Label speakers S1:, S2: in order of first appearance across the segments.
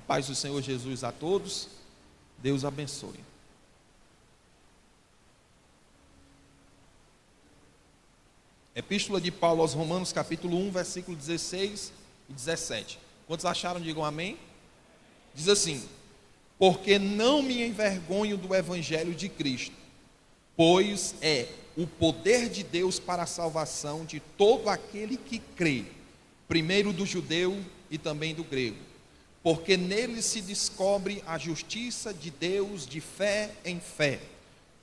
S1: paz do Senhor Jesus a todos. Deus abençoe. Epístola de Paulo aos Romanos, capítulo 1, versículo 16 e 17. Quantos acharam? Digam amém. Diz assim: porque não me envergonho do evangelho de Cristo, pois é o poder de Deus para a salvação de todo aquele que crê, primeiro do judeu e também do grego, porque nele se descobre a justiça de Deus de fé em fé,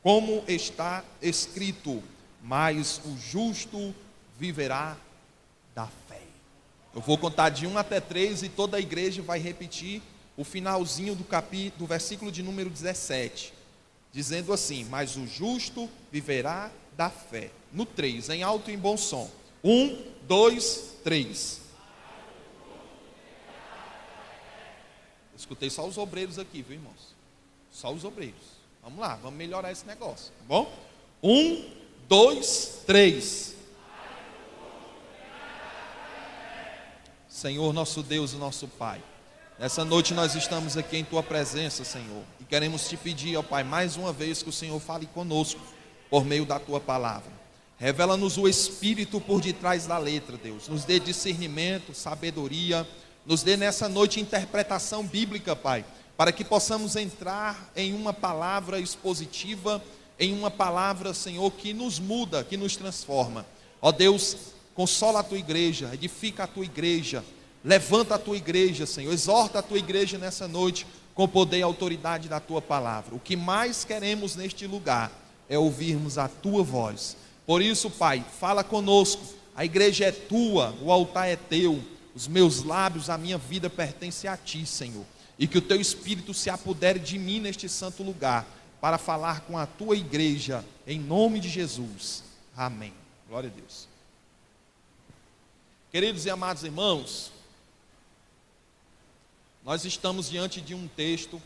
S1: como está escrito: mas o justo viverá da fé. Eu vou contar de 1 até 3 e toda a igreja vai repetir o finalzinho do versículo de número 17, dizendo assim: mas o justo viverá da fé. No 3, em alto e em bom som. 1, 2, 3. Escutei só os obreiros aqui, viu, irmãos? Só os obreiros. Vamos lá, vamos melhorar esse negócio, tá bom? 1, 2, 3. Senhor, nosso Deus e nosso Pai, nessa noite nós estamos aqui em Tua presença, Senhor, e queremos Te pedir, ó Pai, mais uma vez que o Senhor fale conosco por meio da Tua palavra. Revela-nos o Espírito por detrás da letra, Deus. Nos dê discernimento, sabedoria, nos dê nessa noite interpretação bíblica, Pai, para que possamos entrar em uma palavra expositiva, em uma palavra, Senhor, que nos muda, que nos transforma. Ó Deus, consola a Tua igreja, edifica a Tua igreja, levanta a Tua igreja, Senhor, exorta a Tua igreja nessa noite com o poder e autoridade da Tua palavra. O que mais queremos neste lugar é ouvirmos a Tua voz. Por isso, Pai, fala conosco. A igreja é Tua, o altar é Teu, os meus lábios, a minha vida pertence a Ti, Senhor, e que o Teu Espírito se apodere de mim neste santo lugar, para falar com a Tua igreja, em nome de Jesus, amém. Glória a Deus. Queridos e amados irmãos, nós estamos diante de um texto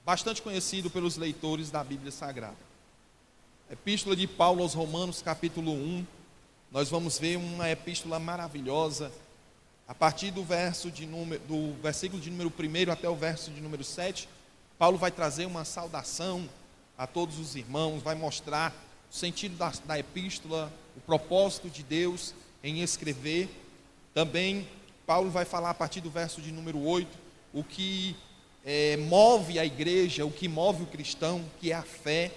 S1: bastante conhecido pelos leitores da Bíblia Sagrada. Epístola de Paulo aos Romanos, capítulo 1, nós vamos ver uma epístola maravilhosa, a partir do versículo de número 1 até o verso de número 7, Paulo vai trazer uma saudação a todos os irmãos, vai mostrar o sentido da epístola, o propósito de Deus em escrever. Também Paulo vai falar a partir do verso de número 8, o que move a igreja, o que move o cristão, que é a fé,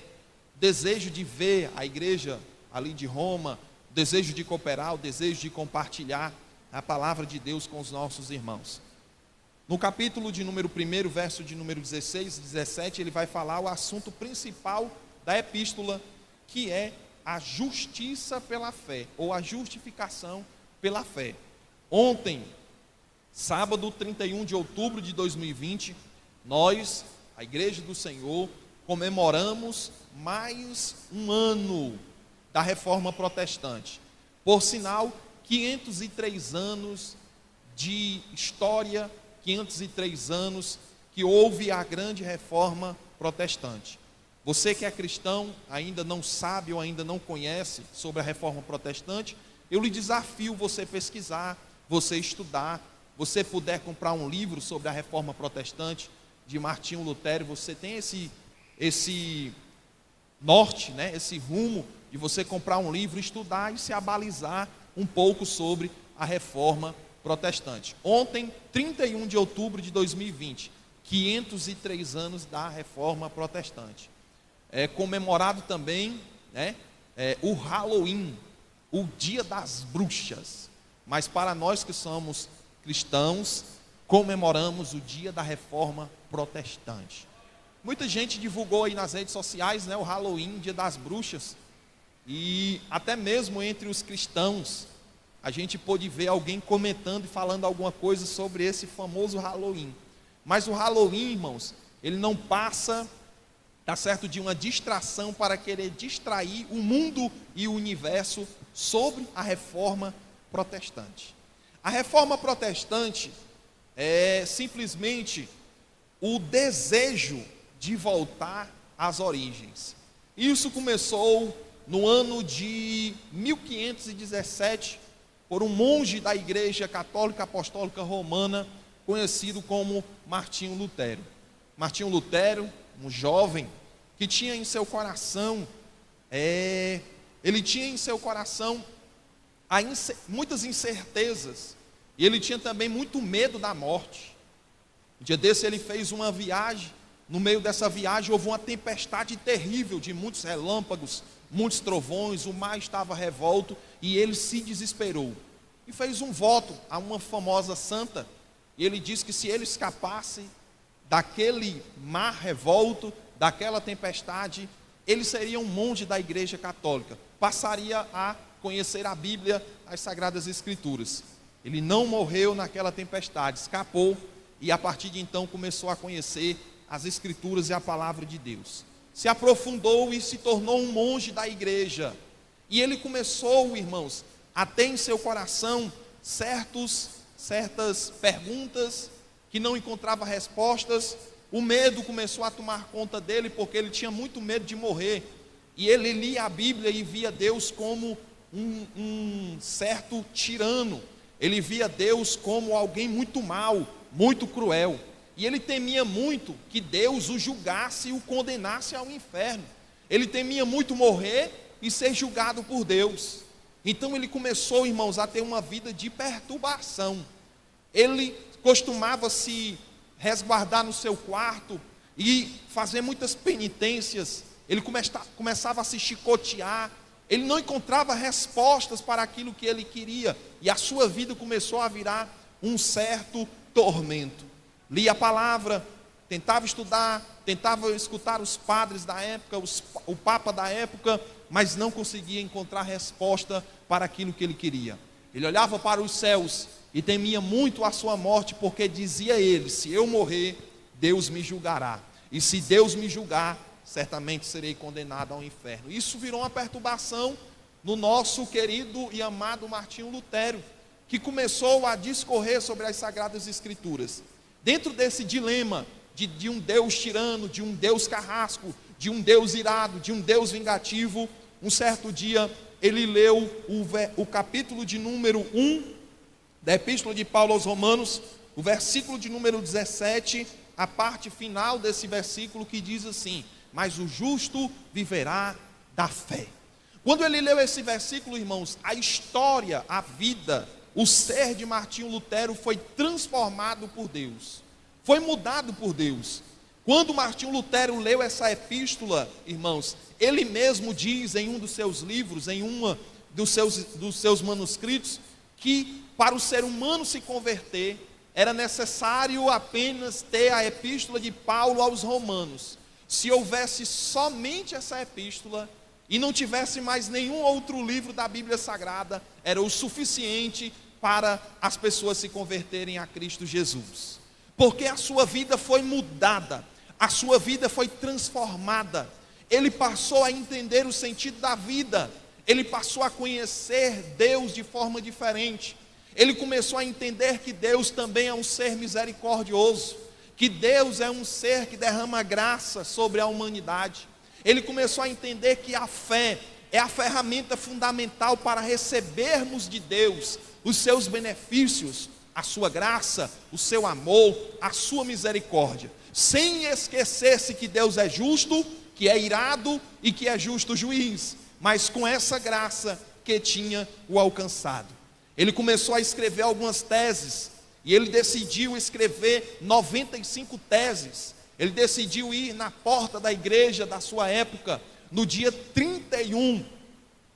S1: o desejo de ver a igreja ali de Roma, o desejo de cooperar, o desejo de compartilhar a palavra de Deus com os nossos irmãos. No capítulo de número 1, verso de número 16 e 17, ele vai falar o assunto principal da epístola, que é a justiça pela fé, ou a justificação pela fé. Ontem, sábado 31 de outubro de 2020, nós, a Igreja do Senhor, comemoramos mais um ano da Reforma Protestante. Por sinal, 503 anos de história, 503 anos que houve a grande Reforma Protestante. Você que é cristão, ainda não sabe ou ainda não conhece sobre a Reforma Protestante, eu lhe desafio você pesquisar, você estudar. Você puder comprar um livro sobre a Reforma Protestante de Martinho Lutero, você tem esse norte, né, esse rumo de você comprar um livro, estudar e se abalizar um pouco sobre a Reforma Protestante. Ontem, 31 de outubro de 2020, 503 anos da Reforma Protestante. É comemorado também, né, o Halloween, o Dia das Bruxas. Mas para nós que somos cristãos, comemoramos o Dia da Reforma Protestante. Muita gente divulgou aí nas redes sociais, né, o Halloween, Dia das Bruxas, e até mesmo entre os cristãos, a gente pôde ver alguém comentando e falando alguma coisa sobre esse famoso Halloween. Mas o Halloween, irmãos, ele não passa, tá certo, de uma distração para querer distrair o mundo e o universo sobre a Reforma Protestante. A Reforma Protestante é simplesmente o desejo de voltar às origens. Isso começou no ano de 1517, por um monge da Igreja Católica Apostólica Romana, conhecido como Martinho Lutero. Martinho Lutero, um jovem que tinha em seu coração, muitas incertezas, e ele tinha também muito medo da morte. Um dia desse ele fez uma viagem. No meio dessa viagem houve uma tempestade terrível, de muitos relâmpagos, muitos trovões, o mar estava revolto, e ele se desesperou e fez um voto a uma famosa santa. E ele disse que se ele escapasse daquele mar revolto, daquela tempestade, ele seria um monge da Igreja Católica, passaria a conhecer a Bíblia, as Sagradas Escrituras. Ele não morreu naquela tempestade, escapou, e a partir de então começou a conhecer as Escrituras e a Palavra de Deus. Se aprofundou e se tornou um monge da igreja. E ele começou, irmãos, a ter em seu coração certas perguntas que não encontrava respostas. O medo começou a tomar conta dele, porque ele tinha muito medo de morrer. E ele lia a Bíblia e via Deus como um certo tirano. Ele via Deus como alguém muito mau, muito cruel. E ele temia muito que Deus o julgasse e o condenasse ao inferno. Ele temia muito morrer e ser julgado por Deus. Então ele começou, irmãos, a ter uma vida de perturbação. Ele costumava se resguardar no seu quarto e fazer muitas penitências. Ele começava a se chicotear. Ele não encontrava respostas para aquilo que ele queria. E a sua vida começou a virar um certo tormento. Lia a palavra, tentava estudar, tentava escutar os padres da época, o Papa da época, mas não conseguia encontrar resposta para aquilo que ele queria. Ele olhava para os céus e temia muito a sua morte, porque dizia ele: se eu morrer, Deus me julgará. E se Deus me julgar, certamente serei condenado ao inferno. Isso virou uma perturbação no nosso querido e amado Martinho Lutero, que começou a discorrer sobre as Sagradas Escrituras. Dentro desse dilema de um Deus tirano, de um Deus carrasco, de um Deus irado, de um Deus vingativo, um certo dia ele leu o capítulo de número 1 da Epístola de Paulo aos Romanos, o versículo de número 17, a parte final desse versículo, que diz assim: mas o justo viverá da fé. Quando ele leu esse versículo, irmãos, a história, a vida, o ser de Martinho Lutero foi transformado por Deus, foi mudado por Deus. Quando Martinho Lutero leu essa epístola, irmãos, ele mesmo diz em um dos seus livros, em uma dos seus manuscritos, que para o ser humano se converter, era necessário apenas ter a epístola de Paulo aos Romanos. Se houvesse somente essa epístola, e não tivesse mais nenhum outro livro da Bíblia Sagrada, era o suficiente para as pessoas se converterem a Cristo Jesus. Porque a sua vida foi mudada, a sua vida foi transformada. Ele passou a entender o sentido da vida, ele passou a conhecer Deus de forma diferente. Ele começou a entender que Deus também é um ser misericordioso, que Deus é um ser que derrama graça sobre a humanidade. Ele começou a entender que a fé é a ferramenta fundamental para recebermos de Deus os seus benefícios, a sua graça, o seu amor, a sua misericórdia, sem esquecer-se que Deus é justo, que é irado e que é justo juiz, mas com essa graça que tinha o alcançado. Ele começou a escrever algumas teses, e ele decidiu escrever 95 teses. Ele decidiu ir na porta da igreja da sua época, no dia 31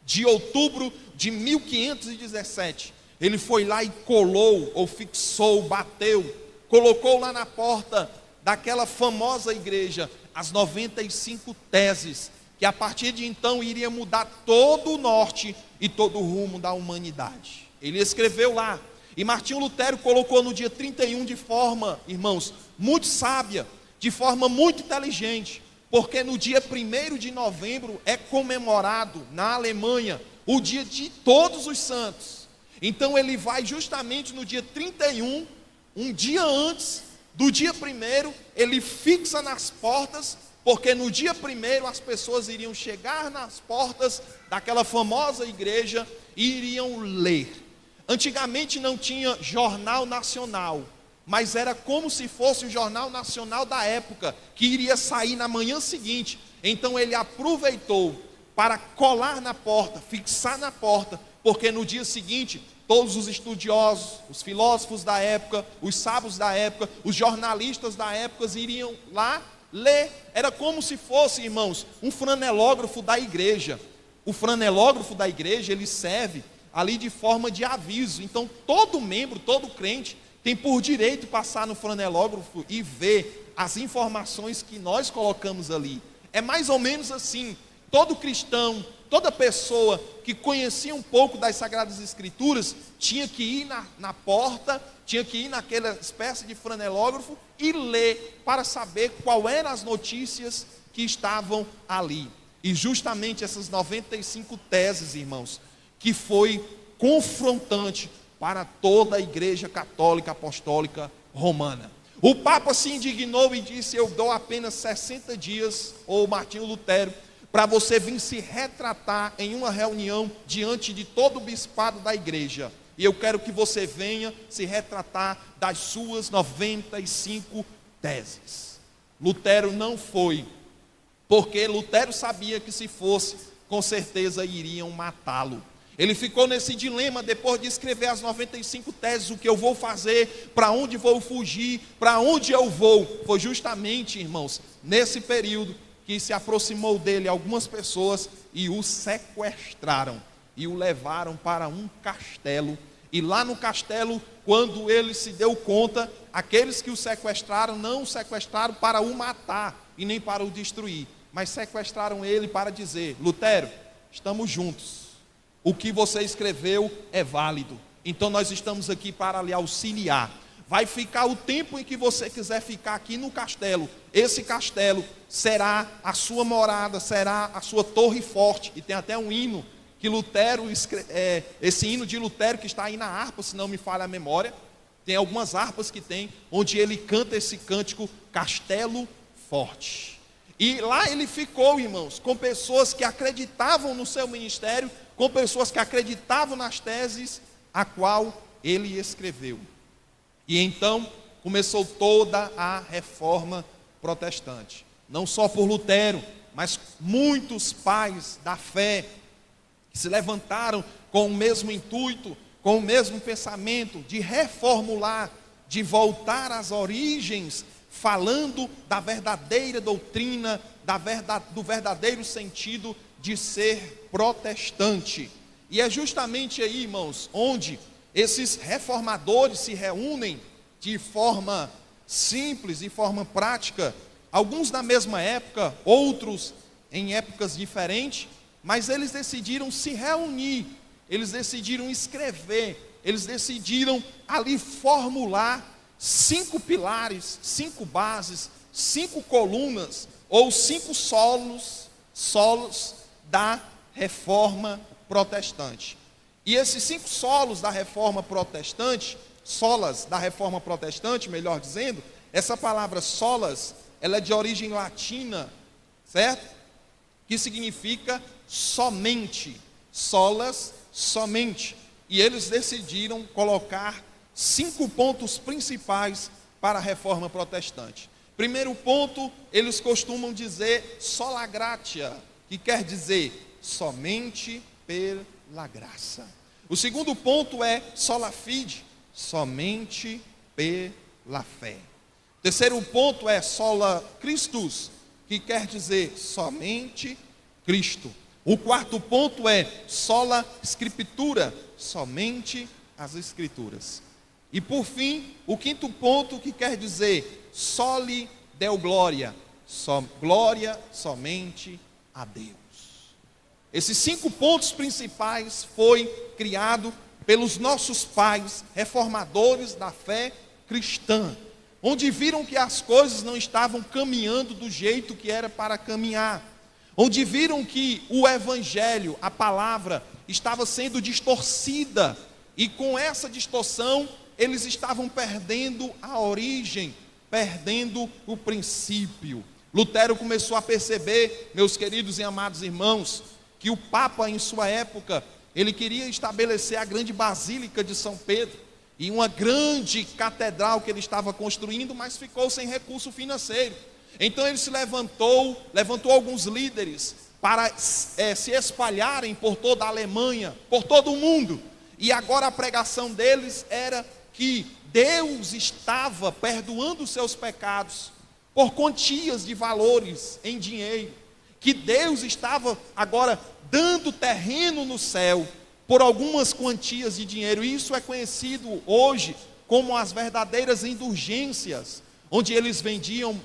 S1: de outubro de 1517. Ele foi lá e colou, ou fixou, bateu, colocou lá na porta daquela famosa igreja as 95 teses, que a partir de então iria mudar todo o norte e todo o rumo da humanidade. Ele escreveu lá, e Martinho Lutero colocou no dia 31 de forma, irmãos, muito sábia, de forma muito inteligente, porque no dia 1º de novembro é comemorado na Alemanha o dia de Todos os Santos. Então ele vai justamente no dia 31, um dia antes do dia 1º, ele fixa nas portas, porque no dia 1º as pessoas iriam chegar nas portas daquela famosa igreja e iriam ler. Antigamente não tinha jornal nacional, mas era como se fosse o jornal nacional da época, que iria sair na manhã seguinte. Então ele aproveitou para colar na porta, fixar na porta, porque no dia seguinte, todos os estudiosos, os filósofos da época, os sábios da época, os jornalistas da época iriam lá ler. Era como se fosse, irmãos, um franelógrafo da igreja. O franelógrafo da igreja, ele serve ali de forma de aviso. Então todo membro, todo crente tem por direito passar no franelógrafo e ver as informações que nós colocamos ali. É mais ou menos assim. Todo cristão, toda pessoa que conhecia um pouco das Sagradas Escrituras, tinha que ir na porta, tinha que ir naquela espécie de franelógrafo e ler para saber qual eram as notícias que estavam ali. E justamente essas 95 teses, irmãos, que foi confrontante para toda a Igreja Católica Apostólica Romana. O Papa se indignou e disse: eu dou apenas 60 dias, ou Martinho Lutero, para você vir se retratar em uma reunião diante de todo o bispado da igreja. E eu quero que você venha se retratar das suas 95 teses. Lutero não foi, porque Lutero sabia que se fosse, com certeza iriam matá-lo. Ele ficou nesse dilema depois de escrever as 95 teses: o que eu vou fazer, para onde vou fugir, para onde eu vou. Foi justamente, irmãos, nesse período que se aproximou dele algumas pessoas e o sequestraram e o levaram para um castelo. E lá no castelo, quando ele se deu conta, aqueles que o sequestraram não o sequestraram para o matar e nem para o destruir, mas sequestraram ele para dizer: Lutero, estamos juntos, o que você escreveu é válido, então nós estamos aqui para lhe auxiliar. Vai ficar o tempo em que você quiser ficar aqui no castelo. Esse castelo será a sua morada, será a sua torre forte. E tem até um hino que Lutero, esse hino de Lutero que está aí na harpa, se não me falha a memória. Tem algumas harpas que tem, onde ele canta esse cântico, Castelo Forte. E lá ele ficou, irmãos, com pessoas que acreditavam no seu ministério, com pessoas que acreditavam nas teses a qual ele escreveu. E então começou toda a reforma protestante. Não só por Lutero, mas muitos pais da fé que se levantaram com o mesmo intuito, com o mesmo pensamento de reformular, de voltar às origens, falando da verdadeira doutrina, do verdadeiro sentido de ser protestante. E é justamente aí, irmãos, onde esses reformadores se reúnem de forma simples, de forma prática, alguns na mesma época, outros em épocas diferentes, mas eles decidiram se reunir, eles decidiram escrever, eles decidiram ali formular 5 pilares, 5 bases, 5 colunas, ou 5 solos da reforma protestante. E esses 5 solos da reforma protestante, solas da reforma protestante, melhor dizendo, essa palavra solas, ela é de origem latina, certo? Que significa somente, solas, somente. E eles decidiram colocar 5 pontos principais para a reforma protestante. Primeiro ponto, eles costumam dizer sola gratia, que quer dizer somente pela graça. O segundo ponto é sola fide, somente pela fé. O terceiro ponto é sola Christus, que quer dizer somente Cristo. O quarto ponto é sola Scriptura, somente as Escrituras. E por fim, o quinto ponto, que quer dizer soli deo gloria, glória somente a Deus. Esses 5 pontos principais foi criado pelos nossos pais, reformadores da fé cristã, onde viram que as coisas não estavam caminhando do jeito que era para caminhar, onde viram que o evangelho, a palavra, estava sendo distorcida, e com essa distorção, eles estavam perdendo a origem, perdendo o princípio. Lutero começou a perceber, meus queridos e amados irmãos, que o Papa em sua época, ele queria estabelecer a grande Basílica de São Pedro, e uma grande catedral que ele estava construindo, mas ficou sem recurso financeiro. Então ele se levantou alguns líderes para se espalharem por toda a Alemanha, por todo o mundo. E agora a pregação deles era que Deus estava perdoando os seus pecados por quantias de valores em dinheiro, que Deus estava agora dando terreno no céu por algumas quantias de dinheiro. Isso é conhecido hoje como as verdadeiras indulgências, onde eles vendiam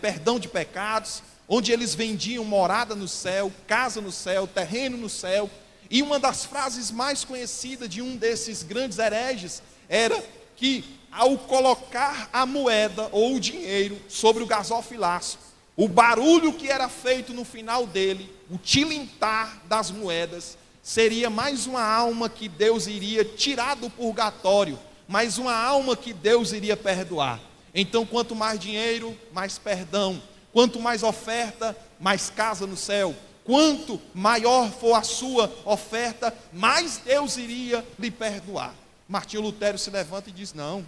S1: perdão de pecados, onde eles vendiam morada no céu, casa no céu, terreno no céu. E uma das frases mais conhecidas de um desses grandes hereges era que, ao colocar a moeda ou o dinheiro sobre o gasofilaço, o barulho que era feito no final dele, o tilintar das moedas, seria mais uma alma que Deus iria tirar do purgatório, mais uma alma que Deus iria perdoar. Então, quanto mais dinheiro, mais perdão. Quanto mais oferta, mais casa no céu. Quanto maior for a sua oferta, mais Deus iria lhe perdoar. Martinho Lutero se levanta e diz: não.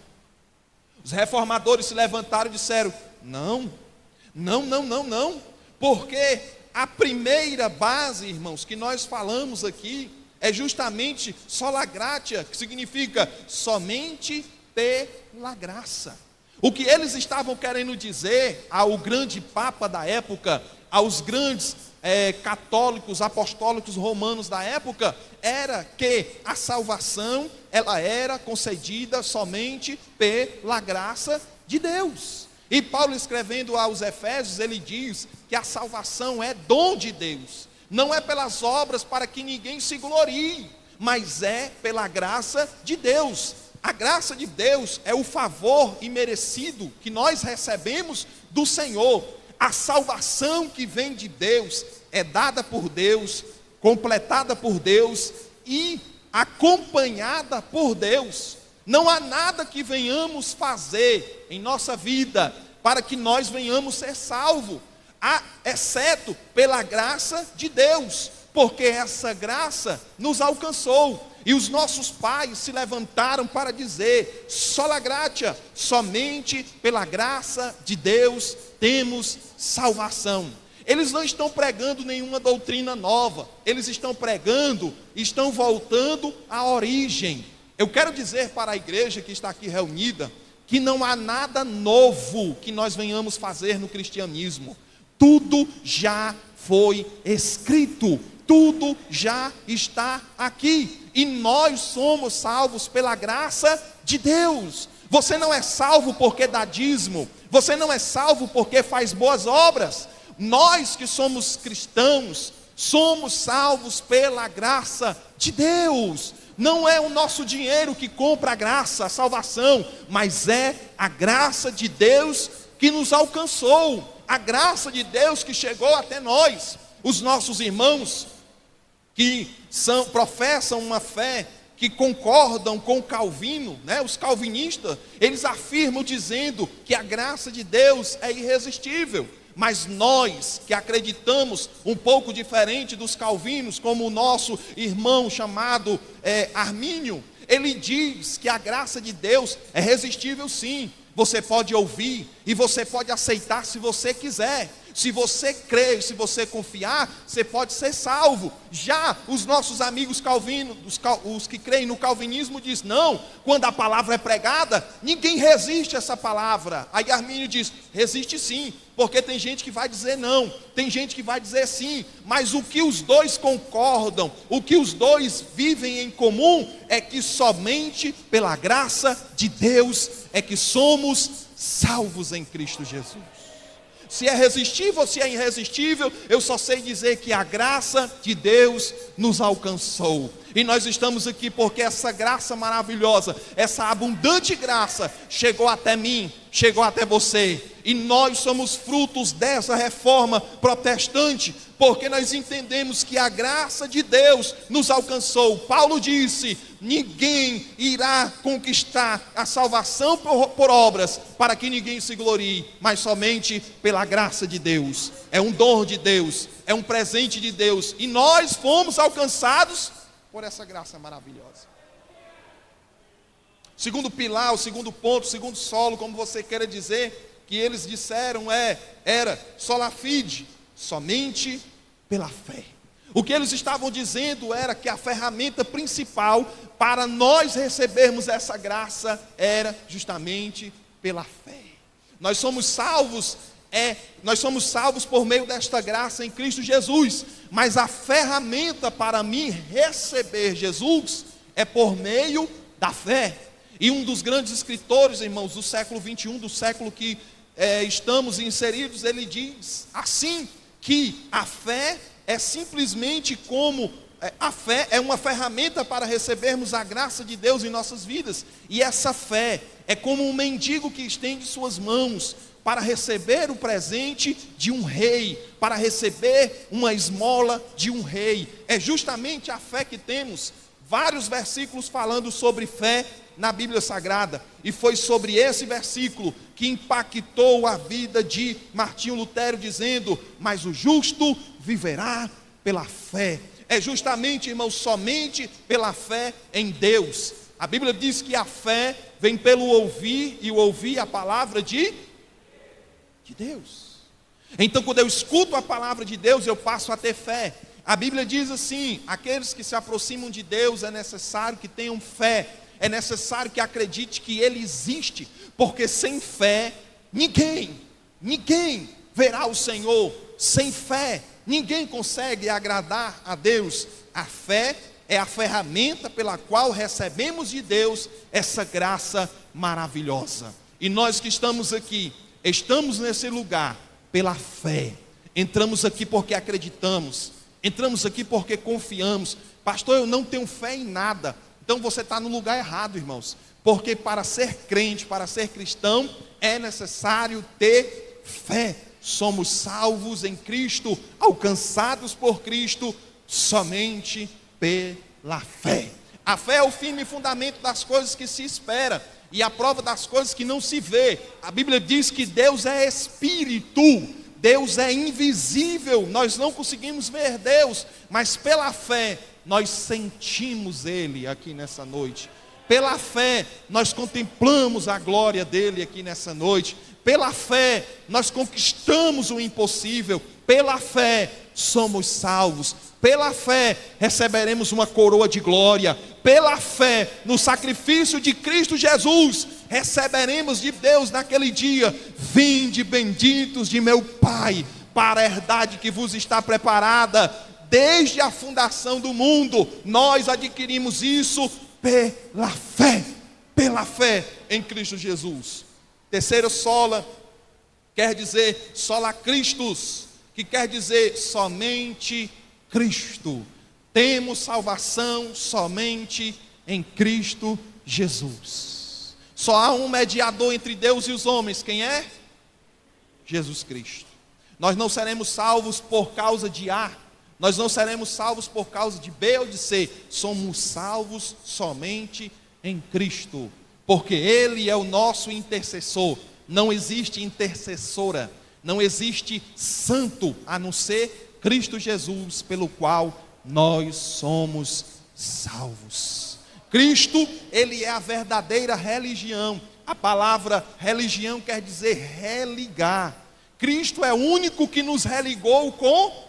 S1: Os reformadores se levantaram e disseram: não, porque a primeira base, irmãos, que nós falamos aqui, é justamente sola gratia, que significa somente pela graça. O que eles estavam querendo dizer ao grande Papa da época, aos grandes católicos, apostólicos romanos da época, era que a salvação, ela era concedida somente pela graça de Deus. E Paulo, escrevendo aos Efésios, ele diz que a salvação é dom de Deus, não é pelas obras para que ninguém se glorie, mas é pela graça de Deus. A graça de Deus é o favor imerecido que nós recebemos do Senhor. A salvação que vem de Deus é dada por Deus, completada por Deus e acompanhada por Deus. Não há nada que venhamos fazer em nossa vida para que nós venhamos ser salvos, exceto pela graça de Deus, porque essa graça nos alcançou. E os nossos pais se levantaram para dizer: sola gratia, somente pela graça de Deus temos salvação. Eles não estão pregando nenhuma doutrina nova, eles estão voltando à origem. Eu quero dizer para a igreja que está aqui reunida, que não há nada novo que nós venhamos fazer no cristianismo. Tudo já foi escrito, tudo já está aqui, e nós somos salvos pela graça de Deus. Você não é salvo porque dá dízimo, você não é salvo porque faz boas obras. Nós que somos cristãos, somos salvos pela graça de Deus. Não é o nosso dinheiro que compra a graça, a salvação, mas é a graça de Deus que nos alcançou, a graça de Deus que chegou até nós. Os nossos irmãos que professam uma fé que concordam com Calvino, os calvinistas, eles afirmam dizendo que a graça de Deus é irresistível. Mas nós que acreditamos um pouco diferente dos calvinos, como o nosso irmão chamado Armínio, ele diz que a graça de Deus é resistível sim. Você pode ouvir e você pode aceitar se você quiser. Se você crer, se você confiar, você pode ser salvo. Já os nossos amigos calvinos, os que creem no calvinismo, diz não, quando a palavra é pregada, ninguém resiste a essa palavra. Aí Armínio diz, resiste sim, porque tem gente que vai dizer não, tem gente que vai dizer sim, mas o que os dois concordam, o que os dois vivem em comum, é que somente pela graça de Deus é que somos salvos em Cristo Jesus. Se é resistível ou se é irresistível, eu só sei dizer que a graça de Deus nos alcançou. E nós estamos aqui porque essa graça maravilhosa, essa abundante graça, chegou até mim, chegou até você. E nós somos frutos dessa reforma protestante, porque nós entendemos que a graça de Deus nos alcançou. Paulo disse, ninguém irá conquistar a salvação por obras, para que ninguém se glorie, mas somente pela graça de Deus. É um dom de Deus, é um presente de Deus, e nós fomos alcançados por essa graça maravilhosa. segundo pilar, o segundo ponto, o segundo solo, como você queira dizer, que eles disseram era sola fide, somente pela fé. O que eles estavam dizendo era que a ferramenta principal para nós recebermos essa graça era justamente pela fé. Nós somos salvos por meio desta graça em Cristo Jesus, mas a ferramenta para mim receber Jesus é por meio da fé. E um dos grandes escritores, irmãos, do século 21, do século que estamos inseridos, ele diz assim, que a fé é simplesmente a fé é uma ferramenta para recebermos a graça de Deus em nossas vidas, e essa fé é como um mendigo que estende suas mãos para receber o presente de um rei, para receber uma esmola de um rei. É justamente a fé que temos. Vários versículos falando sobre fé na Bíblia Sagrada, e foi sobre esse versículo que impactou a vida de Martinho Lutero, dizendo: mas o justo viverá pela fé. É justamente, irmãos, somente pela fé em Deus. A Bíblia diz que a fé vem pelo ouvir, e o ouvir a palavra de Deus. Então, quando eu escuto a palavra de Deus, eu passo a ter fé. A Bíblia diz assim: aqueles que se aproximam de Deus é necessário que tenham fé, é necessário que acredite que Ele existe, porque sem fé ninguém verá o Senhor. Sem fé ninguém consegue agradar a Deus. A fé é a ferramenta pela qual recebemos de Deus essa graça maravilhosa. E nós que estamos aqui, estamos nesse lugar pela fé. Entramos aqui porque acreditamos, entramos aqui porque confiamos. Pastor, eu não tenho fé em nada. Então você está no lugar errado, irmãos, porque para ser crente, para ser cristão, é necessário ter fé. Somos salvos em Cristo, alcançados por Cristo, somente pela fé. A fé é o firme fundamento das coisas que se espera, e a prova das coisas que não se vê. A Bíblia diz que Deus é Espírito, Deus é invisível, nós não conseguimos ver Deus, mas pela fé nós sentimos Ele aqui nessa noite. Pela fé nós contemplamos a glória dEle aqui nessa noite. Pela fé nós conquistamos o impossível. Pela fé somos salvos. Pela fé receberemos uma coroa de glória. Pela fé no sacrifício de Cristo Jesus receberemos de Deus naquele dia: vinde benditos de meu Pai, para a herdade que vos está preparada desde a fundação do mundo. Nós adquirimos isso pela fé em Cristo Jesus. Terceiro sola quer dizer sola Christus, que quer dizer somente Cristo. Temos salvação somente em Cristo Jesus. Só há um mediador entre Deus e os homens. Quem é? Jesus Cristo. Nós não seremos salvos por causa de A, nós não seremos salvos por causa de B ou de C. Somos salvos somente em Cristo, porque Ele é o nosso intercessor. Não existe intercessora, não existe santo a não ser Cristo Jesus, pelo qual nós somos salvos. Cristo, Ele é a verdadeira religião. A palavra religião quer dizer religar. Cristo é o único que nos religou com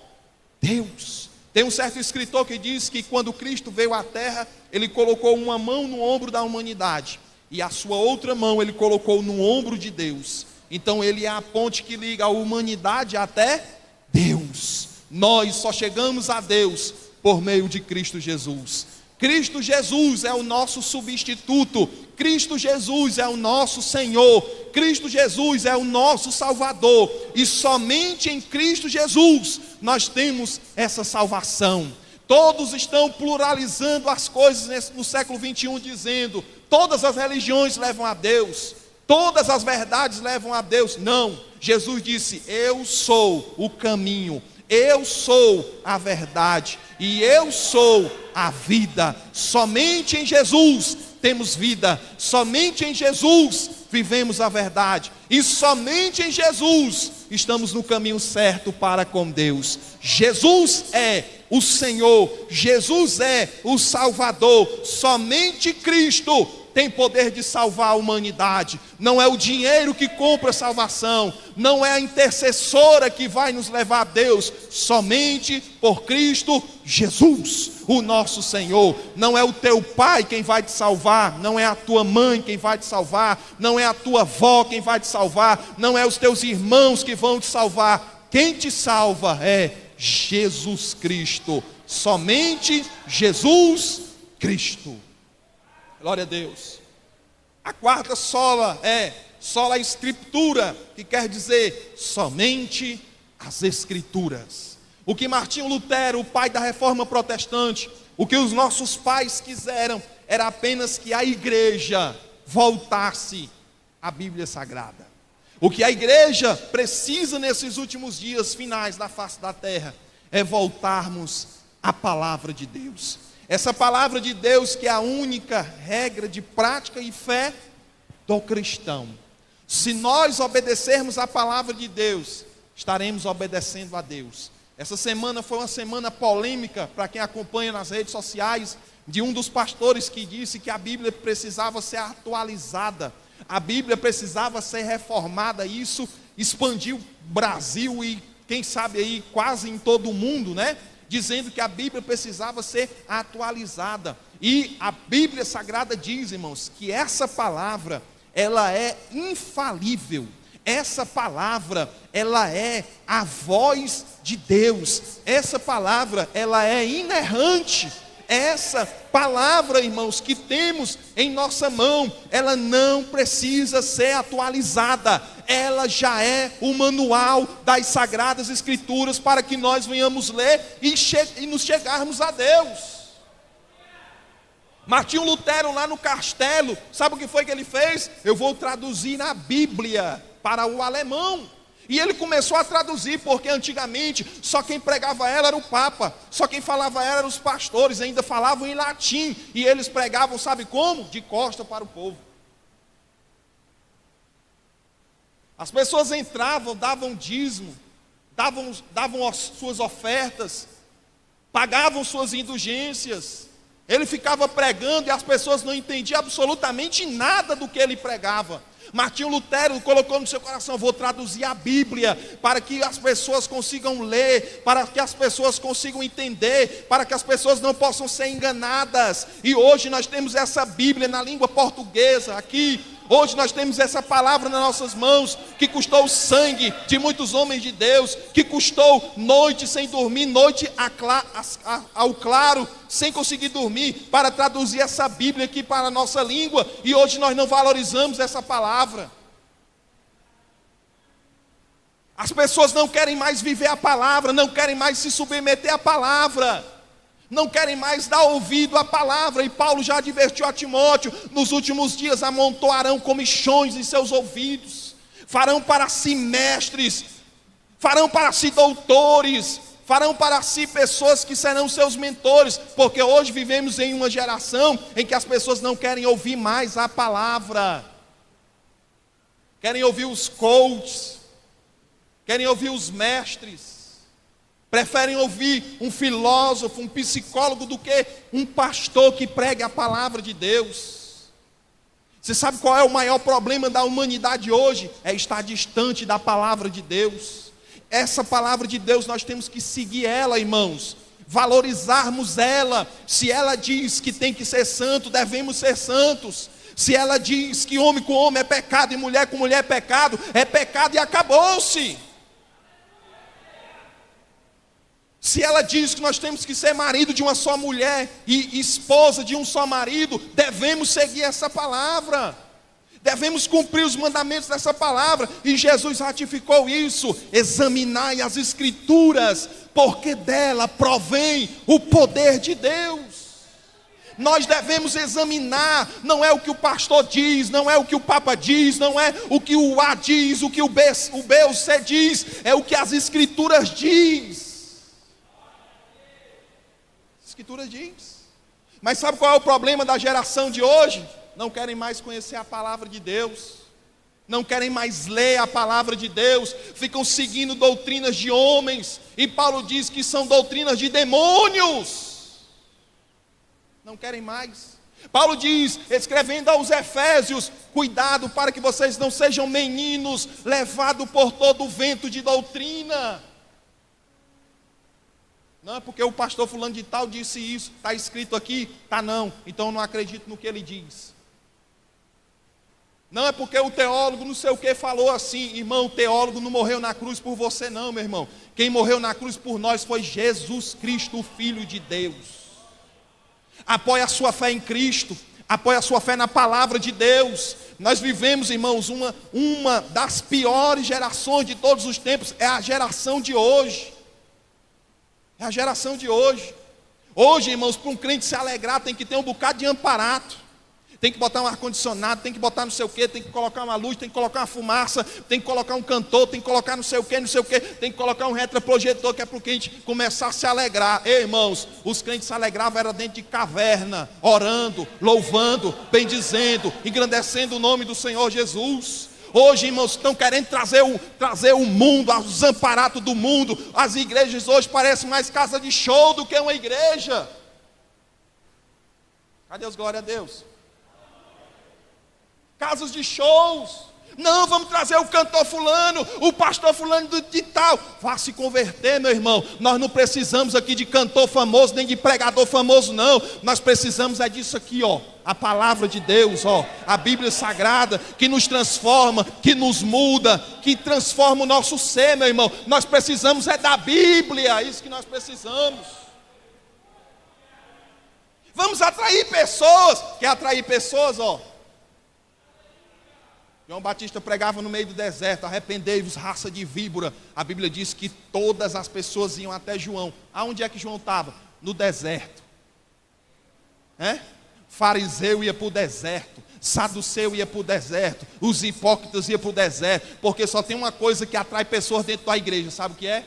S1: Deus. Tem um certo escritor que diz que quando Cristo veio à terra, Ele colocou uma mão no ombro da humanidade, e a sua outra mão Ele colocou no ombro de Deus. Então Ele é a ponte que liga a humanidade até Deus. Nós só chegamos a Deus por meio de Cristo Jesus. Cristo Jesus é o nosso substituto. Cristo Jesus é o nosso Senhor. Cristo Jesus é o nosso Salvador. E somente em Cristo Jesus nós temos essa salvação. Todos estão pluralizando as coisas no século 21, dizendo: todas as religiões levam a Deus, todas as verdades levam a Deus. Não, Jesus disse: eu sou o caminho, eu sou a verdade e eu sou a vida. Somente em Jesus temos vida, somente em Jesus vivemos a verdade, e somente em Jesus estamos no caminho certo para com Deus. Jesus é o Senhor, Jesus é o Salvador. Somente Cristo tem poder de salvar a humanidade. Não é o dinheiro que compra a salvação, não é a intercessora que vai nos levar a Deus, somente por Cristo Jesus, o nosso Senhor. Não é o teu pai quem vai te salvar, não é a tua mãe quem vai te salvar, não é a tua avó quem vai te salvar, não é os teus irmãos que vão te salvar. Quem te salva é Jesus Cristo, somente Jesus Cristo. Glória a Deus. A quarta sola é sola escritura, que quer dizer somente as escrituras. O que Martinho Lutero, o pai da reforma protestante, o que os nossos pais quiseram, era apenas que a igreja voltasse à Bíblia Sagrada. O que a igreja precisa nesses últimos dias finais da face da terra é voltarmos à palavra de Deus. Essa palavra de Deus que é a única regra de prática e fé do cristão. Se nós obedecermos a palavra de Deus, estaremos obedecendo a Deus. Essa semana foi uma semana polêmica, para quem acompanha nas redes sociais, de um dos pastores que disse que a Bíblia precisava ser atualizada, a Bíblia precisava ser reformada. Isso expandiu o Brasil e quem sabe aí quase em todo o mundo, né? Dizendo que a Bíblia precisava ser atualizada. E a Bíblia Sagrada diz, irmãos, que essa palavra, ela é infalível. Essa palavra, ela é a voz de Deus. Essa palavra, ela é inerrante. Essa palavra, irmãos, que temos em nossa mão, ela não precisa ser atualizada. Ela já é o manual das Sagradas Escrituras para que nós venhamos ler e nos chegarmos a Deus. Martinho Lutero lá no castelo, sabe o que foi que ele fez? Eu vou traduzir a Bíblia para o alemão. E ele começou a traduzir, porque antigamente só quem pregava ela era o Papa, só quem falava ela eram os pastores, ainda falavam em latim, e eles pregavam, sabe como? De costa para o povo. As pessoas entravam, davam dízimo, davam as suas ofertas, pagavam suas indulgências. Ele ficava pregando e as pessoas não entendiam absolutamente nada do que ele pregava. Martinho Lutero colocou no seu coração: vou traduzir a Bíblia para que as pessoas consigam ler, para que as pessoas consigam entender, para que as pessoas não possam ser enganadas. E hoje nós temos essa Bíblia na língua portuguesa aqui. Hoje nós temos essa palavra nas nossas mãos, que custou o sangue de muitos homens de Deus, que custou noite sem dormir, noite ao claro, sem conseguir dormir, para traduzir essa Bíblia aqui para a nossa língua, e hoje nós não valorizamos essa palavra. As pessoas não querem mais viver a palavra, não querem mais se submeter à palavra, não querem mais dar ouvido à palavra. E Paulo já advertiu a Timóteo: nos últimos dias amontoarão comichões em seus ouvidos, farão para si mestres, farão para si doutores, farão para si pessoas que serão seus mentores, porque hoje vivemos em uma geração em que as pessoas não querem ouvir mais a palavra, querem ouvir os coaches, querem ouvir os mestres, preferem ouvir um filósofo, um psicólogo, do que um pastor que pregue a palavra de Deus. Você sabe qual é o maior problema da humanidade hoje? É estar distante da palavra de Deus. Essa palavra de Deus, nós temos que seguir ela, irmãos, valorizarmos ela. Se ela diz que tem que ser santo, devemos ser santos. Se ela diz que homem com homem é pecado e mulher com mulher é pecado e acabou-se. Se ela diz que nós temos que ser marido de uma só mulher e esposa de um só marido, devemos seguir essa palavra, devemos cumprir os mandamentos dessa palavra, e Jesus ratificou isso: examinai as Escrituras, porque dela provém o poder de Deus. Nós devemos examinar, não é o que o pastor diz, não é o que o Papa diz, não é o que o A diz, o que o B ou C diz, é o que as Escrituras diz. Escritura diz. Mas sabe qual é o problema da geração de hoje? Não querem mais conhecer a palavra de Deus, não querem mais ler a palavra de Deus, ficam seguindo doutrinas de homens, e Paulo diz que são doutrinas de demônios. Não querem mais. Paulo diz, escrevendo aos Efésios: cuidado para que vocês não sejam meninos levados por todo o vento de doutrina. Não é porque o pastor fulano de tal disse isso, está escrito aqui, está não, então eu não acredito no que ele diz. Não é porque o teólogo não sei o que falou assim. Irmão, o teólogo não morreu na cruz por você não, meu irmão. Quem morreu na cruz por nós foi Jesus Cristo, o Filho de Deus. Apoie a sua fé em Cristo, apoie a sua fé na palavra de Deus. Nós vivemos, irmãos, uma das piores gerações de todos os tempos. É a geração de hoje. É a geração de hoje. Hoje, irmãos, para um crente se alegrar, tem que ter um bocado de amparato. Tem que botar um ar-condicionado, tem que botar não sei o que, tem que colocar uma luz, tem que colocar uma fumaça, tem que colocar um cantor, tem que colocar não sei o que, tem que colocar um retroprojetor, que é para o crente começar a se alegrar. Ei, irmãos, os crentes se alegravam era dentro de caverna, orando, louvando, bendizendo, engrandecendo o nome do Senhor Jesus. Hoje, irmãos, estão querendo trazer o mundo, os amparatos do mundo. As igrejas hoje parecem mais casa de show do que uma igreja. Cadê os glória a Deus? Casas de shows. Não, vamos trazer o cantor fulano, o pastor fulano de tal. Vá se converter, meu irmão. Nós não precisamos aqui de cantor famoso, nem de pregador famoso, não. Nós precisamos é disso aqui, ó. A palavra de Deus, ó. A Bíblia Sagrada, que nos transforma, que nos muda, que transforma o nosso ser, meu irmão. Nós precisamos é da Bíblia, é isso que nós precisamos. Vamos atrair pessoas. Quer atrair pessoas, ó? João Batista pregava no meio do deserto: arrependei-vos, raça de víbora. A Bíblia diz que todas as pessoas iam até João. Aonde é que João estava? No deserto. Fariseu ia para o deserto, saduceu ia para o deserto, os hipócritas iam para o deserto, porque só tem uma coisa que atrai pessoas dentro da igreja, sabe o que é?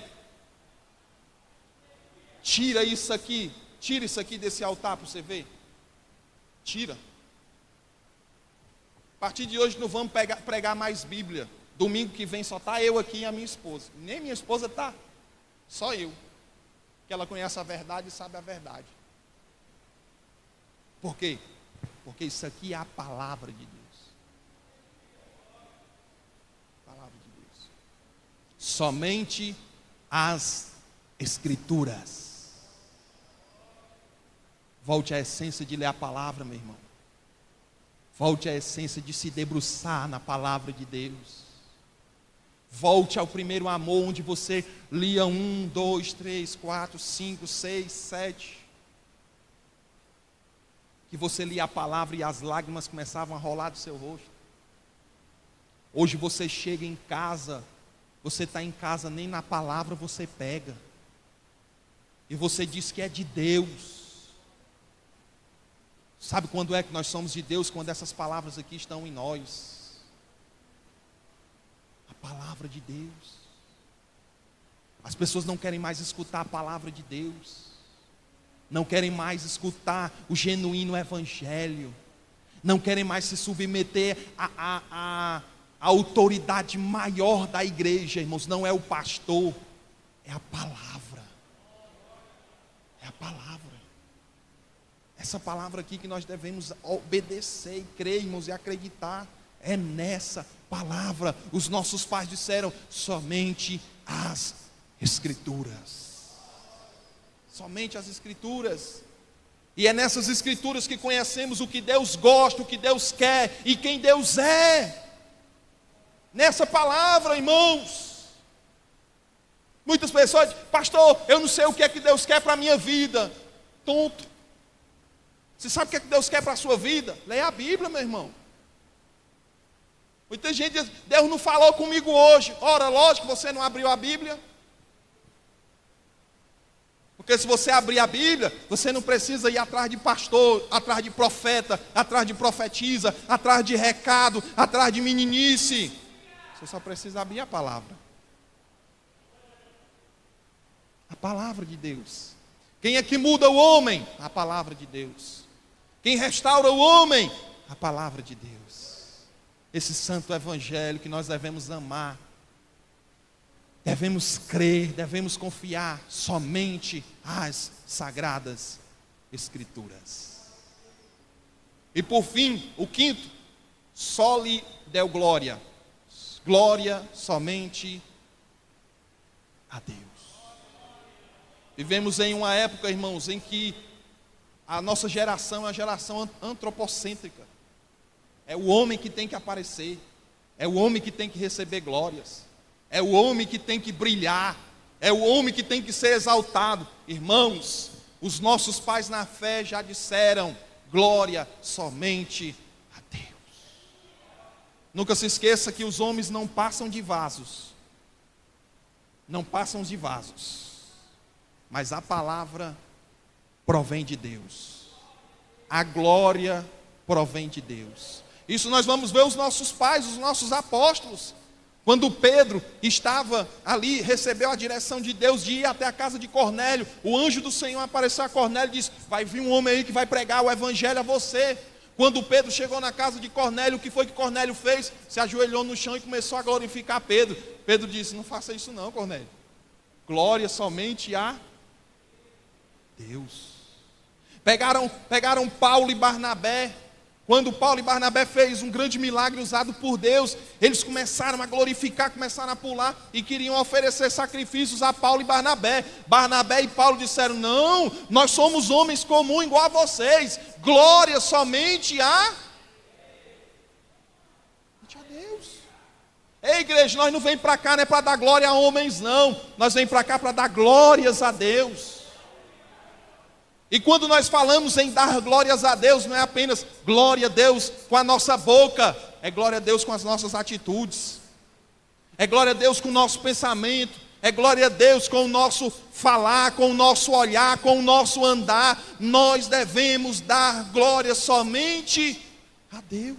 S1: Tira isso aqui desse altar para você ver. Tira. A partir de hoje não vamos pregar mais Bíblia. Domingo que vem só está eu aqui e a minha esposa. Nem minha esposa está, só eu. Que ela conhece a verdade e sabe a verdade. Por quê? Porque isso aqui é a palavra de Deus. Palavra de Deus. Somente as Escrituras. Volte à essência de ler a palavra, meu irmão. Volte à essência de se debruçar na palavra de Deus. Volte ao primeiro amor, onde você lia 1, 2, 3, 4, 5, 6, 7. Que você lia a palavra e as lágrimas começavam a rolar do seu rosto. Hoje você chega em casa, você está em casa, nem na palavra você pega. E você diz que é de Deus. Sabe quando é que nós somos de Deus? Quando essas palavras aqui estão em nós. A palavra de Deus. As pessoas não querem mais escutar a palavra de Deus. Não querem mais escutar o genuíno evangelho. Não querem mais se submeter à autoridade maior da igreja, irmãos. Não é o pastor, é a palavra. É a palavra. Essa palavra aqui que nós devemos obedecer e crer, irmãos, e acreditar. É nessa palavra. Os nossos pais disseram: somente as Escrituras. Somente as Escrituras. E é nessas Escrituras que conhecemos o que Deus gosta, o que Deus quer e quem Deus é. Nessa palavra, irmãos. Muitas pessoas dizem: pastor, eu não sei o que é que Deus quer para a minha vida. Tonto. Você sabe o que é que Deus quer para a sua vida? Leia a Bíblia, meu irmão. Muita gente diz: Deus não falou comigo hoje. Ora, lógico, você não abriu a Bíblia. Porque se você abrir a Bíblia, você não precisa ir atrás de pastor, atrás de profeta, atrás de profetisa, atrás de recado, atrás de meninice. Você só precisa abrir a palavra. A palavra de Deus. Quem é que muda o homem? A palavra de Deus. Quem restaura o homem? A palavra de Deus. Esse santo evangelho que nós devemos amar. Devemos crer, devemos confiar somente às sagradas Escrituras. E por fim, o quinto, só lhe deu glória. Glória somente a Deus. Vivemos em uma época, irmãos, em que a nossa geração é uma geração antropocêntrica. É o homem que tem que aparecer. É o homem que tem que receber glórias. É o homem que tem que brilhar. É o homem que tem que ser exaltado. Irmãos, os nossos pais na fé já disseram: glória somente a Deus. Nunca se esqueça que os homens não passam de vasos. Não passam de vasos. Mas a palavra provém de Deus. A glória provém de Deus. Isso nós vamos ver os nossos pais, os nossos apóstolos. Quando Pedro estava ali, recebeu a direção de Deus de ir até a casa de Cornélio, o anjo do Senhor apareceu a Cornélio e disse: vai vir um homem aí que vai pregar o evangelho a você. Quando Pedro chegou na casa de Cornélio, o que foi que Cornélio fez? Se ajoelhou no chão e começou a glorificar Pedro. Pedro disse: não faça isso não, Cornélio. Glória somente a Deus. Pegaram Paulo e Barnabé. Quando Paulo e Barnabé fez um grande milagre usado por Deus, eles começaram a glorificar, começaram a pular e queriam oferecer sacrifícios a Paulo e Barnabé. Barnabé e Paulo disseram: não, nós somos homens comuns igual a vocês. Glória somente a Deus. Ei, igreja, nós não vem para cá não é para dar glória a homens não. Nós vem para cá para dar glórias a Deus. E quando nós falamos em dar glórias a Deus, não é apenas glória a Deus com a nossa boca, é glória a Deus com as nossas atitudes, é glória a Deus com o nosso pensamento, é glória a Deus com o nosso falar, com o nosso olhar, com o nosso andar. Nós devemos dar glória somente a Deus.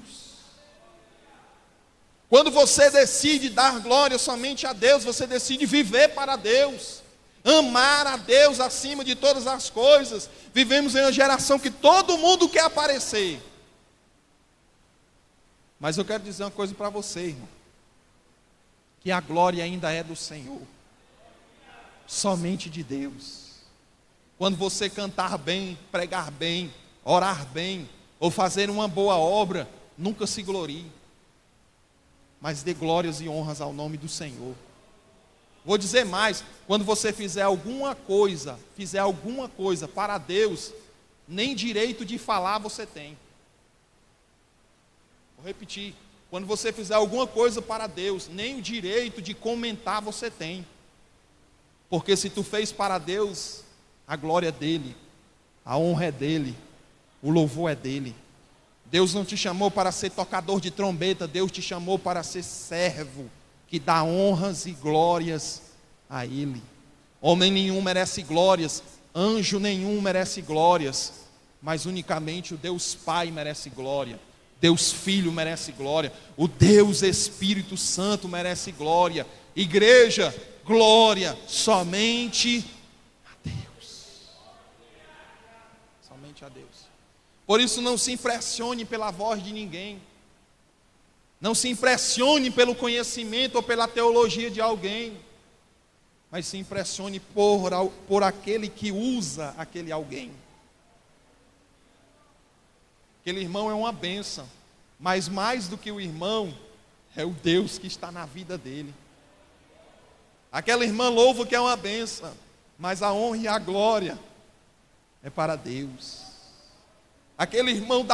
S1: Quando você decide dar glória somente a Deus, você decide viver para Deus. Amar a Deus acima de todas as coisas. Vivemos em uma geração que todo mundo quer aparecer. Mas eu quero dizer uma coisa para você, irmão: que a glória ainda é do Senhor, somente de Deus. Quando você cantar bem, pregar bem, orar bem, ou fazer uma boa obra, nunca se glorie, mas dê glórias e honras ao nome do Senhor. Vou dizer mais: quando você fizer alguma coisa para Deus, nem direito de falar você tem. Vou repetir: quando você fizer alguma coisa para Deus, nem o direito de comentar você tem. Porque se tu fez para Deus, a glória é dele, a honra é dele, o louvor é dele. Deus não te chamou para ser tocador de trombeta, Deus te chamou para ser servo, que dá honras e glórias a Ele. Homem nenhum merece glórias, anjo nenhum merece glórias, mas unicamente o Deus Pai merece glória, Deus Filho merece glória, o Deus Espírito Santo merece glória. Igreja, glória somente a Deus. Somente a Deus. Por isso não se impressione pela voz de ninguém. Não se impressione pelo conhecimento ou pela teologia de alguém, mas se impressione por aquele que usa aquele alguém. Aquele irmão é uma bênção, mas mais do que o irmão, é o Deus que está na vida dele. Aquela irmã louva que é uma bênção, mas a honra e a glória é para Deus. Aquele irmão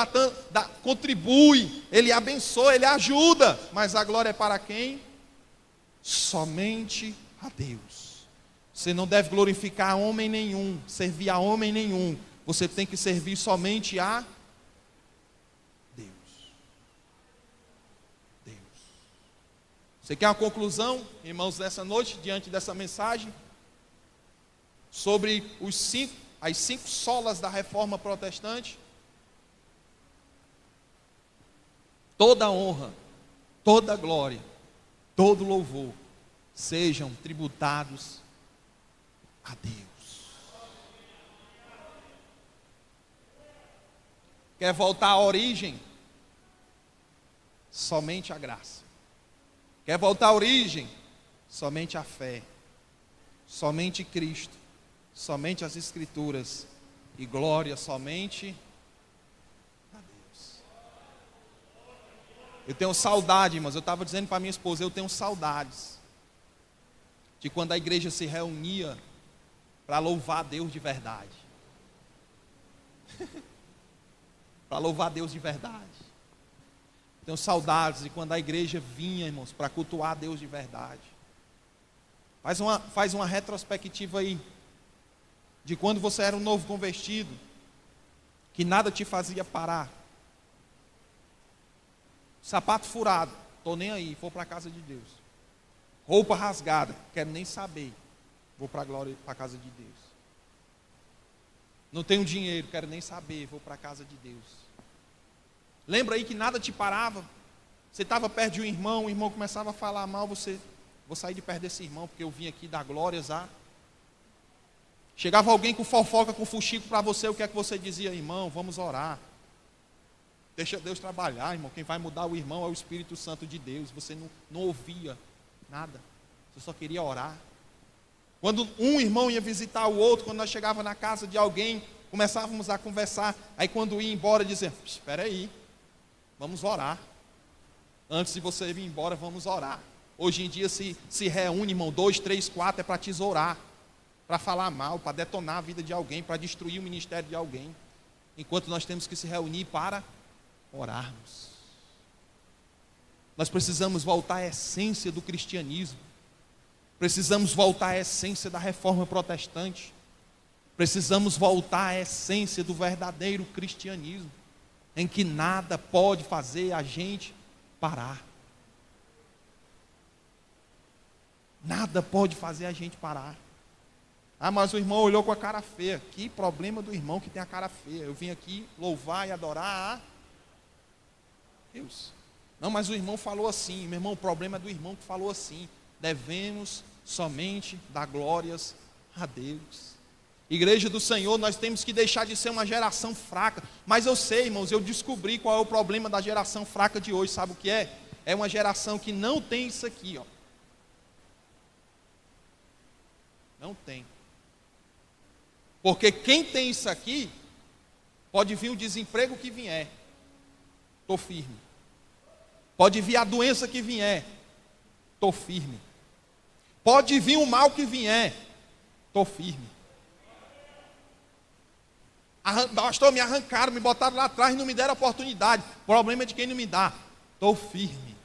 S1: contribui, ele abençoa, ele ajuda, mas a glória é para quem? Somente a Deus. Você não deve glorificar a homem nenhum, servir a homem nenhum. Você tem que servir somente a Deus. Deus. Você quer uma conclusão, irmãos, dessa noite, diante dessa mensagem? Sobre as 5 solas da reforma protestante? Toda honra, toda glória, todo louvor sejam tributados a Deus. Quer voltar à origem? Somente a graça. Quer voltar à origem? Somente a fé. Somente Cristo. Somente as Escrituras. E glória somente a Deus. Eu tenho saudade, irmãos. Eu estava dizendo para minha esposa, eu tenho saudades de quando a igreja se reunia para louvar a Deus de verdade. Para louvar a Deus de verdade. Tenho saudades de quando a igreja vinha, irmãos, para cultuar a Deus de verdade. Faz uma retrospectiva aí de quando você era um novo convertido, que nada te fazia parar. Sapato furado, estou nem aí, vou para a casa de Deus. Roupa rasgada, quero nem saber, vou para a glória, para a casa de Deus. Não tenho dinheiro, quero nem saber, vou para a casa de Deus. Lembra aí que nada te parava? Você estava perto de um irmão, o irmão começava a falar mal, você, vou sair de perto desse irmão, porque eu vim aqui dar glórias a... Chegava alguém com fofoca, com fuxico para você, o que é que você dizia? Irmão, vamos orar. Deixa Deus trabalhar, irmão. Quem vai mudar o irmão é o Espírito Santo de Deus. Você não ouvia nada. Você só queria orar. Quando um irmão ia visitar o outro, quando nós chegávamos na casa de alguém, começávamos a conversar. Aí quando ia embora, dizia, espera aí, vamos orar. Antes de você vir embora, vamos orar. Hoje em dia se reúne, irmão, 2, 3, 4, é para tesourar. Para falar mal, para detonar a vida de alguém, para destruir o ministério de alguém. Enquanto nós temos que se reunir para orarmos. Nós precisamos voltar à essência do cristianismo. Precisamos voltar à essência da reforma protestante. Precisamos voltar à essência do verdadeiro cristianismo, em que nada pode fazer a gente parar. Nada pode fazer a gente parar. Ah, mas o irmão olhou com a cara feia. Que problema do irmão que tem a cara feia. Eu vim aqui louvar e adorar a Deus. Não, mas o irmão falou assim. Meu irmão, o problema é do irmão que falou assim. Devemos somente dar glórias a Deus. Igreja do Senhor, nós temos que deixar de ser uma geração fraca. Mas eu sei, irmãos, eu descobri qual é o problema da geração fraca de hoje. Sabe o que é? É uma geração que não tem isso aqui, ó. Não tem. Porque quem tem isso aqui, pode vir o desemprego que vier, estou firme. Pode vir a doença que vier, estou firme. Pode vir o mal que vier, estou firme. Pastor, me arrancaram, me botaram lá atrás e não me deram oportunidade. O problema é de quem não me dá. Estou firme.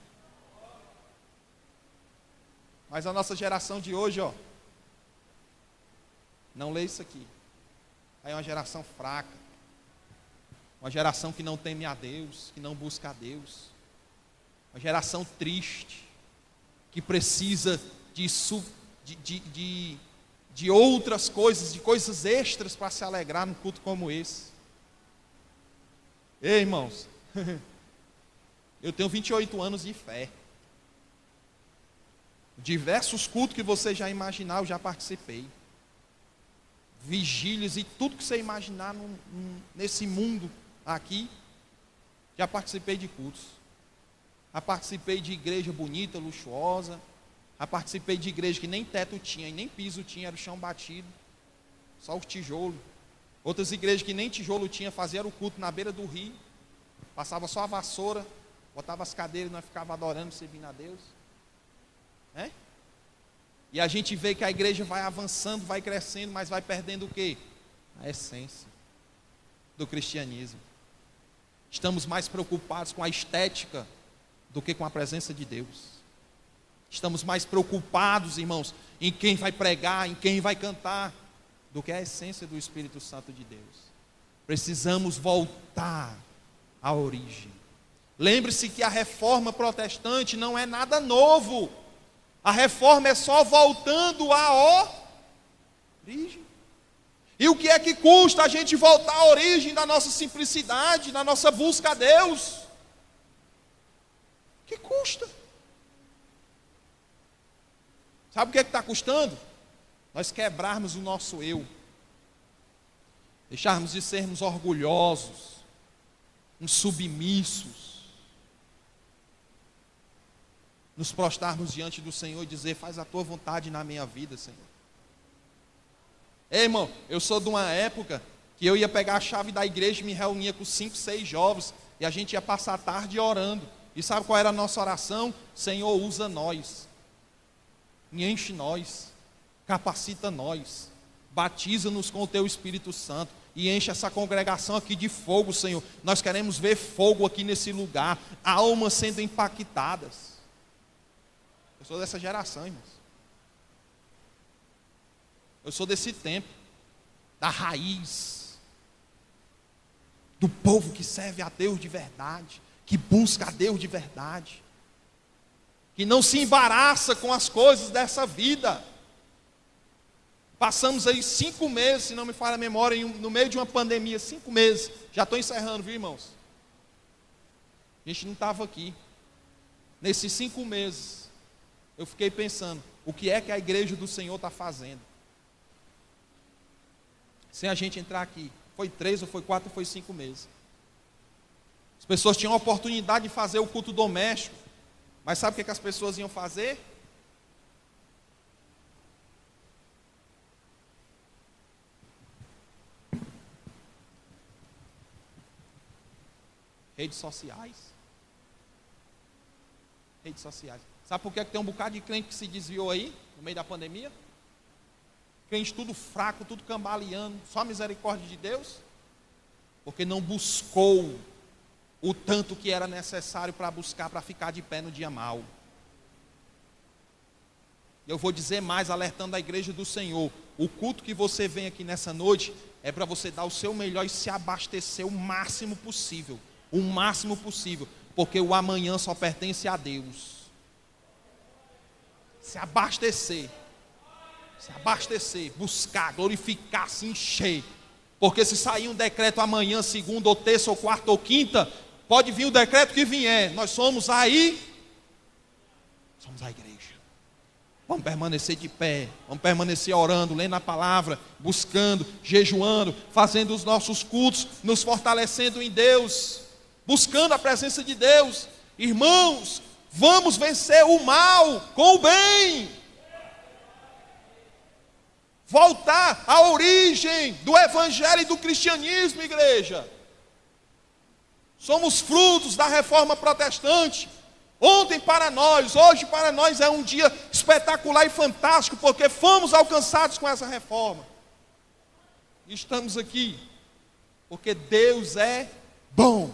S1: Mas a nossa geração de hoje, ó, não lê isso aqui. Aí é uma geração fraca, uma geração que não teme a Deus, que não busca a Deus, uma geração triste, que precisa de outras coisas, de coisas extras para se alegrar num culto como esse. Ei, irmãos, eu tenho 28 anos de fé. Diversos cultos que você já imaginar, eu já participei. Vigílias e tudo que você imaginar nesse mundo aqui, já participei de cultos. Já participei de igreja bonita, luxuosa. Já participei de igreja que nem teto tinha e nem piso tinha, era o chão batido, só o tijolo. Outras igrejas que nem tijolo tinha, faziam o culto na beira do rio, passava só a vassoura, botava as cadeiras e nós ficava adorando, servindo a Deus. É? E a gente vê que a igreja vai avançando, vai crescendo, mas vai perdendo o quê? A essência do cristianismo. Estamos mais preocupados com a estética do que com a presença de Deus. Estamos mais preocupados, irmãos, em quem vai pregar, em quem vai cantar, do que a essência do Espírito Santo de Deus. Precisamos voltar à origem. Lembre-se que a reforma protestante não é nada novo. A reforma é só voltando à origem. E o que é que custa a gente voltar à origem da nossa simplicidade, da nossa busca a Deus? O que custa? Sabe o que é que está custando? Nós quebrarmos o nosso eu. Deixarmos de sermos orgulhosos, insubmissos. Nos prostrarmos diante do Senhor e dizer, faz a tua vontade na minha vida, Senhor. Ei, irmão, eu sou de uma época que eu ia pegar a chave da igreja e me reunia com 5, 6 jovens, e a gente ia passar a tarde orando. E sabe qual era a nossa oração? Senhor, usa nós, e enche nós, capacita nós, batiza-nos com o Teu Espírito Santo, e enche essa congregação aqui de fogo, Senhor. Nós queremos ver fogo aqui nesse lugar, almas sendo impactadas. Eu sou dessa geração, irmãos. Eu sou desse tempo, da raiz, do povo que serve a Deus de verdade, que busca a Deus de verdade, que não se embaraça com as coisas dessa vida. Passamos aí 5 meses, se não me falha a memória, no meio de uma pandemia, 5 meses. Já estou encerrando, viu, irmãos? A gente não estava aqui. Nesses 5 meses, eu fiquei pensando, o que é que a igreja do Senhor está fazendo? Sem a gente entrar aqui. Foi 3, ou foi 4, ou foi 5 meses. As pessoas tinham a oportunidade de fazer o culto doméstico. Mas sabe o que as pessoas iam fazer? Redes sociais. Redes sociais. Sabe por que tem um bocado de crente que se desviou aí, no meio da pandemia? Crente tudo fraco, tudo cambaleando, só a misericórdia de Deus. Porque não buscou o tanto que era necessário para buscar, para ficar de pé no dia mau. Eu vou dizer mais, alertando a igreja do Senhor. O culto que você vem aqui nessa noite é para você dar o seu melhor e se abastecer o máximo possível. O máximo possível. Porque o amanhã só pertence a Deus. Se abastecer, buscar, glorificar, se encher. Porque se sair um decreto amanhã, segunda, ou terça, ou quarta, ou quinta, pode vir o decreto que vier. Nós somos a igreja. Vamos permanecer de pé, vamos permanecer orando, lendo a palavra, buscando, jejuando, fazendo os nossos cultos, nos fortalecendo em Deus, buscando a presença de Deus. Irmãos, vamos vencer o mal com o bem. Voltar à origem do evangelho e do cristianismo, igreja. Somos frutos da reforma protestante. Ontem para nós, hoje para nós é um dia espetacular e fantástico, porque fomos alcançados com essa reforma. Estamos aqui porque Deus é bom.